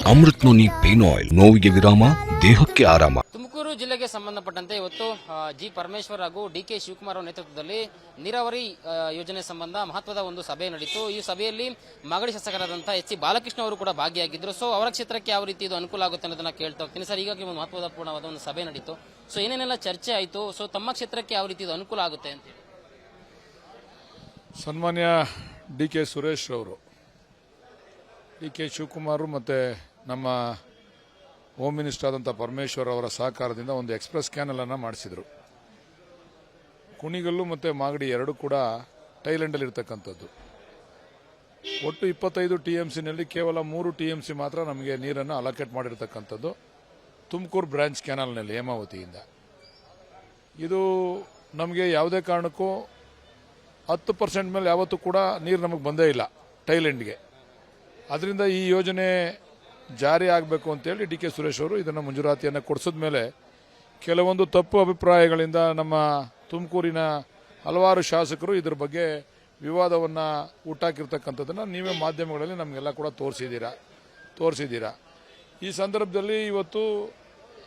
Amrit noni pain oil, ನೋವಿಗೆ ವಿರಾಮ, ದೇಹಕ್ಕೆ ಆರಾಮ. ತುಮಕೂರು ಜಿಲ್ಲೆಗೆ ಸಂಬಂಧಪಟ್ಟಂತೆ ಇವತ್ತು ಜಿ ಪರಮೇಶ್ವರ್ ಹಾಗೂ ಡಿಕೆ ಶಿವಕುಮಾರ್ ಅವರ ನೇತೃತ್ವದಲ್ಲಿ ನೀರಾವರಿ ಯೋಜನೆ ಸಂಬಂಧ ಮಹತ್ವದ ಒಂದು ಸಭೆ ನಡೆಯಿತು. ಈ ಸಭೆಯಲ್ಲಿ ಮಾಗಡಿ ಶಾಸಕರಾದಂತಹ ಎಚ್ ಸಿ ಬಾಲಕೃಷ್ಣ ಅವರು ಕೂಡ ಭಾಗಿಯಾಗಿದ್ದರು. ಸೊ ಅವರ ಕ್ಷೇತ್ರಕ್ಕೆ ಯಾವ ರೀತಿ ಇದು ಅನುಕೂಲ ಆಗುತ್ತೆ ಅನ್ನೋದನ್ನ ಕೇಳ್ತಾ ಹೋಗ್ತೀನಿ ಸರ್. ಹೀಗಾಗಿ ಒಂದು ಮಹತ್ವದ ಪೂರ್ಣವಾದ ಒಂದು ಸಭೆ ನಡೀತು. ಸೊ ಏನೇನೆಲ್ಲ ಚರ್ಚೆ ಆಯಿತು, ಸೊ ತಮ್ಮ ಕ್ಷೇತ್ರಕ್ಕೆ ಯಾವ ರೀತಿ ಇದು ಅನುಕೂಲ ಆಗುತ್ತೆ ಅಂತ ಸನ್ಮಾನ್ಯ ಡಿ ಕೆ ಸುರೇಶ್ ಅವರು, ಡಿ ಕೆ ಶಿವಕುಮಾರ್ ಮತ್ತು ನಮ್ಮ ಹೋಮ್ ಮಿನಿಸ್ಟರ್ ಆದಂಥ ಪರಮೇಶ್ವರ್ ಅವರ ಸಹಕಾರದಿಂದ ಒಂದು ಎಕ್ಸ್ಪ್ರೆಸ್ ಕ್ಯಾನಲನ್ನು ಮಾಡಿಸಿದರು. ಕುಣಿಗಲ್ಲು ಮತ್ತು ಮಾಗಡಿ ಎರಡು ಕೂಡ ಟೈಲೆಂಡಲ್ಲಿ ಇರ್ತಕ್ಕಂಥದ್ದು. ಒಟ್ಟು 25 TMCನಲ್ಲಿ ಕೇವಲ 3 TMC ಮಾತ್ರ ನಮಗೆ ನೀರನ್ನು ಅಲೋಕೇಟ್ ಮಾಡಿರ್ತಕ್ಕಂಥದ್ದು ತುಮಕೂರು ಬ್ರಾಂಚ್ ಕ್ಯಾನಲ್ನಲ್ಲಿ ಹೇಮಾವತಿಯಿಂದ. ಇದು ನಮಗೆ ಯಾವುದೇ ಕಾರಣಕ್ಕೂ 10% ಮೇಲೆ ಯಾವತ್ತೂ ಕೂಡ ನೀರು ನಮಗೆ ಬಂದೇ ಇಲ್ಲ ಟೈಲೆಂಡ್ಗೆ. ಅದರಿಂದ ಈ ಯೋಜನೆ ಜಾರಿ ಆಗಬೇಕು ಅಂತೇಳಿ ಡಿ ಕೆ ಸುರೇಶ್ ಅವರು ಇದನ್ನು ಮಂಜೂರಾತಿಯನ್ನು ಕೊಡಿಸಿದ ಮೇಲೆ ಕೆಲವೊಂದು ತಪ್ಪು ಅಭಿಪ್ರಾಯಗಳಿಂದ ನಮ್ಮ ತುಮಕೂರಿನ ಹಲವಾರು ಶಾಸಕರು ಇದರ ಬಗ್ಗೆ ವಿವಾದವನ್ನು ಹುಟ್ಟಾಕಿರ್ತಕ್ಕಂಥದ್ದನ್ನು ನೀವೇ ಮಾಧ್ಯಮಗಳಲ್ಲಿ ನಮಗೆಲ್ಲ ಕೂಡ ತೋರಿಸಿದ್ದೀರಾ. ಈ ಸಂದರ್ಭದಲ್ಲಿ ಇವತ್ತು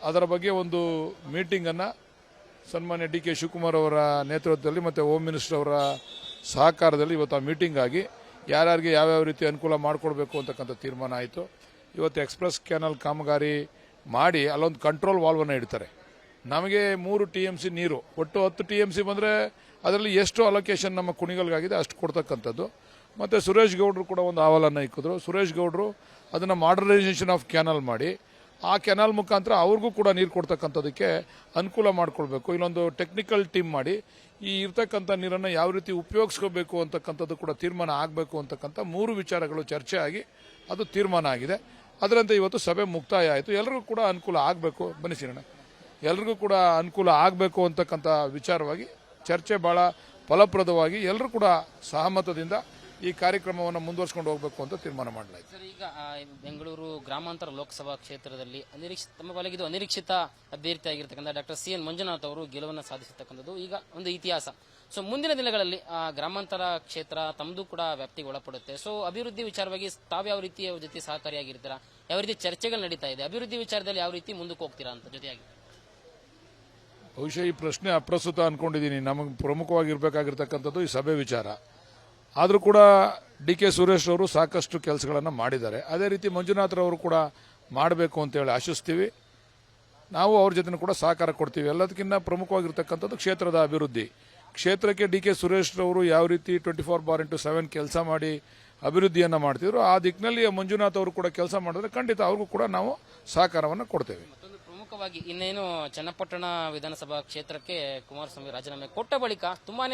ಅದರ ಬಗ್ಗೆ ಒಂದು ಮೀಟಿಂಗನ್ನು ಸನ್ಮಾನ್ಯ ಡಿ ಕೆ ಶಿವಕುಮಾರ್ ಅವರ ನೇತೃತ್ವದಲ್ಲಿ ಮತ್ತು ಹೋಮ್ ಮಿನಿಸ್ಟರ್ ಅವರ ಸಹಕಾರದಲ್ಲಿ ಇವತ್ತು ಆ ಮೀಟಿಂಗ್ ಆಗಿ ಯಾರ್ಯಾರಿಗೆ ಯಾವ್ಯಾವ ರೀತಿ ಅನುಕೂಲ ಮಾಡಿಕೊಡ್ಬೇಕು ಅಂತಕ್ಕಂಥ ತೀರ್ಮಾನ ಆಯಿತು. ಇವತ್ತು ಎಕ್ಸ್ಪ್ರೆಸ್ ಕ್ಯಾನಲ್ ಕಾಮಗಾರಿ ಮಾಡಿ ಅಲ್ಲೊಂದು ಕಂಟ್ರೋಲ್ ವಾಲ್ವನ್ನು ಇಡ್ತಾರೆ. ನಮಗೆ 3 TMC ನೀರು, ಒಟ್ಟು 10 TMC ಬಂದರೆ ಅದರಲ್ಲಿ ಎಷ್ಟು ಅಲೋಕೇಶನ್ ನಮ್ಮ ಕುಣಿಗಲ್ಗಾಗಿದೆ ಅಷ್ಟು ಕೊಡ್ತಕ್ಕಂಥದ್ದು. ಮತ್ತು ಸುರೇಶ್ ಗೌಡರು ಕೂಡ ಒಂದು ಅಹವಾಲನ್ನು ಇಕ್ಕಿದ್ರು. ಸುರೇಶ್ ಗೌಡರು ಅದನ್ನು ಮಾಡರ್ನೈಸೇಷನ್ ಆಫ್ ಕ್ಯಾನಲ್ ಮಾಡಿ ಆ ಕೆನಾಲ್ ಮುಖಾಂತರ ಅವ್ರಿಗೂ ಕೂಡ ನೀರು ಕೊಡ್ತಕ್ಕಂಥದ್ದಕ್ಕೆ ಅನುಕೂಲ ಮಾಡಿಕೊಳ್ಬೇಕು. ಇಲ್ಲೊಂದು ಟೆಕ್ನಿಕಲ್ ಟೀಮ್ ಮಾಡಿ ಈ ಇರ್ತಕ್ಕಂಥ ನೀರನ್ನು ಯಾವ ರೀತಿ ಉಪಯೋಗಿಸ್ಕೋಬೇಕು ಅಂತಕ್ಕಂಥದ್ದು ಕೂಡ ತೀರ್ಮಾನ ಆಗಬೇಕು ಅಂತಕ್ಕಂಥ 3 ವಿಚಾರಗಳು ಚರ್ಚೆ ಆಗಿ ಅದು ತೀರ್ಮಾನ ಆಗಿದೆ. ಅದರಂತೆ ಇವತ್ತು ಸಭೆ ಮುಕ್ತಾಯ ಆಯಿತು. ಎಲ್ಲರಿಗೂ ಕೂಡ ಅನುಕೂಲ ಆಗಬೇಕು, ಬನ್ನಿ ಸಿರಣ್ಣ, ಎಲ್ರಿಗೂ ಕೂಡ ಅನುಕೂಲ ಆಗಬೇಕು ಅಂತಕ್ಕಂಥ ವಿಚಾರವಾಗಿ ಚರ್ಚೆ ಭಾಳ ಫಲಪ್ರದವಾಗಿ ಎಲ್ಲರೂ ಕೂಡ ಸಹಮತದಿಂದ ಈ ಕಾರ್ಯಕ್ರಮವನ್ನು ಮುಂದುವರಿಸಿಕೊಂಡು ಹೋಗಬೇಕು ಅಂತ ತೀರ್ಮಾನ ಮಾಡಲಾಯಿತು. ಸರ್, ಈಗ ಬೆಂಗಳೂರು ಗ್ರಾಮಾಂತರ ಲೋಕಸಭಾ ಕ್ಷೇತ್ರದಲ್ಲಿ ತಮ್ಮ ಪಾಲಿಗೆ ಇದು ಅನಿರೀಕ್ಷಿತ ಅಭ್ಯರ್ಥಿಯಾಗಿರ್ತಕ್ಕಂಥ ಡಾಕ್ಟರ್ ಸಿ ಎನ್ ಮಂಜುನಾಥ್ ಅವರು ಗೆಲುವನ್ನು ಸಾಧಿಸಿರ್ತಕ್ಕಂಥದ್ದು ಈಗ ಒಂದು ಇತಿಹಾಸ. ಸೊ ಮುಂದಿನ ದಿನಗಳಲ್ಲಿ ಗ್ರಾಮಾಂತರ ಕ್ಷೇತ್ರ ತಮ್ಮದು ಕೂಡ ವ್ಯಾಪ್ತಿಗೆ ಒಳಪಡುತ್ತೆ. ಸೊ ಅಭಿವೃದ್ಧಿ ವಿಚಾರವಾಗಿ ತಾವು ಯಾವ ರೀತಿ ಜೊತೆ ಸಹಕಾರಿಯಾಗಿರ್ತೀರಾ, ಯಾವ ರೀತಿ ಚರ್ಚೆಗಳು ನಡೀತಾ ಇದೆ, ಅಭಿವೃದ್ಧಿ ವಿಚಾರದಲ್ಲಿ ಯಾವ ರೀತಿ ಮುಂದಕ್ಕೆ ಹೋಗ್ತೀರಾ ಅಂತ ಜೊತೆಯಾಗಿ? ಬಹುಶಃ ಈ ಪ್ರಶ್ನೆ ಅಪ್ರಸ್ತುತ ಅನ್ಕೊಂಡಿದ್ದೀನಿ. ನಮಗೆ ಪ್ರಮುಖವಾಗಿರ್ಬೇಕಾಗಿರ್ತಕ್ಕಂಥದ್ದು ಈ ಸಭೆ ವಿಚಾರ. ಆದರೂ ಕೂಡ ಡಿ ಕೆ ಸುರೇಶ್ ಅವರು ಸಾಕಷ್ಟು ಕೆಲಸಗಳನ್ನು ಮಾಡಿದ್ದಾರೆ. ಅದೇ ರೀತಿ ಮಂಜುನಾಥ್ರವರು ಕೂಡ ಮಾಡಬೇಕು ಅಂತೇಳಿ ಆಶಿಸ್ತೀವಿ. ನಾವು ಅವ್ರ ಜೊತೆ ಕೂಡ ಸಹಕಾರ ಕೊಡ್ತೀವಿ. ಎಲ್ಲದಕ್ಕಿಂತ ಪ್ರಮುಖವಾಗಿರ್ತಕ್ಕಂಥದ್ದು ಕ್ಷೇತ್ರದ ಅಭಿವೃದ್ಧಿ. ಕ್ಷೇತ್ರಕ್ಕೆ ಡಿ ಕೆ ಸುರೇಶ್ ಅವರು ಯಾವ ರೀತಿ 24/7 ಕೆಲಸ ಮಾಡಿ ಅಭಿವೃದ್ಧಿಯನ್ನು ಮಾಡ್ತಿದ್ರು ಆ ದಿಕ್ಕಿನಲ್ಲಿ ಮಂಜುನಾಥ್ ಅವರು ಕೂಡ ಕೆಲಸ ಮಾಡಿದ್ರೆ ಖಂಡಿತ ಅವ್ರಿಗೂ ಕೂಡ ನಾವು ಸಹಕಾರವನ್ನು ಕೊಡ್ತೇವೆ. ಪ್ರಮುಖವಾಗಿ ಇನ್ನೇನು ಚನ್ನಪಟ್ಟಣ ವಿಧಾನಸಭಾ ಕ್ಷೇತ್ರಕ್ಕೆ ಕುಮಾರಸ್ವಾಮಿ ರಾಜೀನಾಮೆ ಕೊಟ್ಟ ಬಳಿಕ ತುಂಬಾ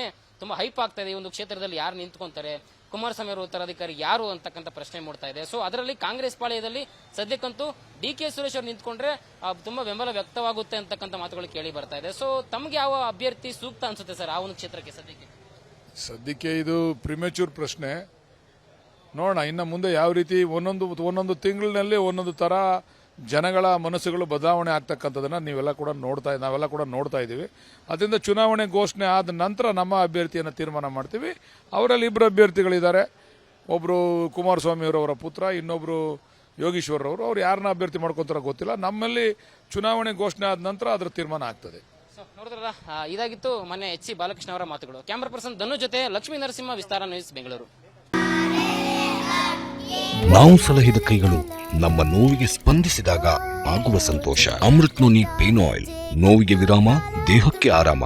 ಹೈಪ್ ಆಗ್ತಾ ಇದೆ. ಈ ಒಂದು ಕ್ಷೇತ್ರದಲ್ಲಿ ಯಾರು ನಿಂತ್ಕೊಂತಾರೆ, ಕುಮಾರಸ್ವಾಮಿ ಅವರು ಉತ್ತರಾಧಿಕಾರಿ ಯಾರು ಅಂತಕ್ಕಂಥ ಪ್ರಶ್ನೆ ಮೂಡ್ತಾ ಇದೆ. ಸೊ ಅದರಲ್ಲಿ ಕಾಂಗ್ರೆಸ್ ಪಾಳ್ಯದಲ್ಲಿ ಸದ್ಯಕ್ಕಂತೂ ಡಿ ಕೆ ಸುರೇಶ್ ಅವರು ನಿಂತ್ಕೊಂಡ್ರೆ ತುಂಬಾ ಬೆಂಬಲ ವ್ಯಕ್ತವಾಗುತ್ತೆ ಅಂತಕ್ಕಂಥ ಮಾತುಗಳು ಕೇಳಿ ಬರ್ತಾ ಇದೆ. ಸೊ ತಮ್ಗೆ ಯಾವ ಅಭ್ಯರ್ಥಿ ಸೂಕ್ತ ಅನ್ಸುತ್ತೆ ಸರ್ ಆ ಒಂದು ಕ್ಷೇತ್ರಕ್ಕೆ? ಸದ್ಯಕ್ಕೆ ಇದು ಪ್ರಿಮೆಚೂರ್ ಪ್ರಶ್ನೆ. ನೋಡೋಣ ಇನ್ನು ಮುಂದೆ ಯಾವ ರೀತಿ ಒಂದೊಂದು ತಿಂಗಳಿನಲ್ಲಿ ಒಂದೊಂದು ತರ ಜನಗಳ ಮನಸ್ಸುಗಳು ಬದಲಾವಣೆ ಆಗ್ತಕ್ಕಂಥದ್ದನ್ನು ನಾವೆಲ್ಲ ಕೂಡ ನೋಡ್ತಾ ಇದ್ದೀವಿ. ಅದರಿಂದ ಚುನಾವಣೆ ಘೋಷಣೆ ಆದ ನಂತರ ನಮ್ಮ ಅಭ್ಯರ್ಥಿಯನ್ನು ತೀರ್ಮಾನ ಮಾಡ್ತೀವಿ. ಅವರಲ್ಲಿ 2 ಅಭ್ಯರ್ಥಿಗಳಿದ್ದಾರೆ. ಒಬ್ಬರು ಕುಮಾರಸ್ವಾಮಿ ಅವರ ಪುತ್ರ, ಇನ್ನೊಬ್ಬರು ಯೋಗೀಶ್ವರ್ ಅವರು. ಅವ್ರು ಯಾರನ್ನ ಅಭ್ಯರ್ಥಿ ಮಾಡ್ಕೊತಾರೋ ಗೊತ್ತಿಲ್ಲ. ನಮ್ಮಲ್ಲಿ ಚುನಾವಣೆ ಘೋಷಣೆ ಆದ ನಂತರ ಅದರ ತೀರ್ಮಾನ ಆಗ್ತದೆ. ನೋಡಿದ್ರಲ್ಲ, ಇದಾಗಿತ್ತು ಮೊನ್ನೆ ಎಚ್ ಸಿ ಬಾಲಕೃಷ್ಣ ಅವರ ಮಾತುಗಳು. ಕ್ಯಾಮರಾ ಪರ್ಸನ್ ಧನು ಜೊತೆ ಲಕ್ಷ್ಮೀ ನರಸಿಂಹ, ವಿಸ್ತಾರ ನ್ಯೂಸ್, ಬೆಂಗಳೂರು. ನಾವು ಸಲಹಿದ ಕೈಗಳು ನಮ್ಮ ನೋವಿಗೆ ಸ್ಪಂದಿಸಿದಾಗ ಆಗುವ ಸಂತೋಷ. ಅಮೃತ್ ನೋನಿ ಪೇನ್ ಆಯಿಲ್, ನೋವಿಗೆ ವಿರಾಮ, ದೇಹಕ್ಕೆ ಆರಾಮ.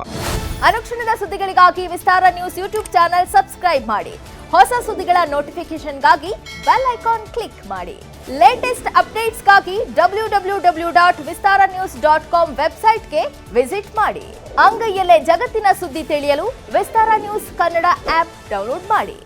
ಅನುಕ್ಷಣದ ಸುದ್ದಿಗಳಿಗಾಗಿ ವಿಸ್ತಾರ ನ್ಯೂಸ್ ಯೂಟ್ಯೂಬ್ ಚಾನೆಲ್ ಸಬ್ಸ್ಕ್ರೈಬ್ ಮಾಡಿ. ಹೊಸ ಸುದ್ದಿಗಳ ನೋಟಿಫಿಕೇಶನ್ಗಾಗಿ ಬೆಲ್ ಐಕಾನ್ ಕ್ಲಿಕ್ ಮಾಡಿ. ಲೇಟೆಸ್ಟ್ ಅಪ್ಡೇಟ್ಸ್ಗಾಗಿ www.vistaranews.com ವೆಬ್ಸೈಟ್ಗೆ ವಿಸಿಟ್ ಮಾಡಿ. ಅಂಗೈಯಲ್ಲೇ ಜಗತ್ತಿನ ಸುದ್ದಿ ತಿಳಿಯಲು ವಿಸ್ತಾರ ನ್ಯೂಸ್ ಕನ್ನಡ ಆಪ್ ಡೌನ್ಲೋಡ್ ಮಾಡಿ.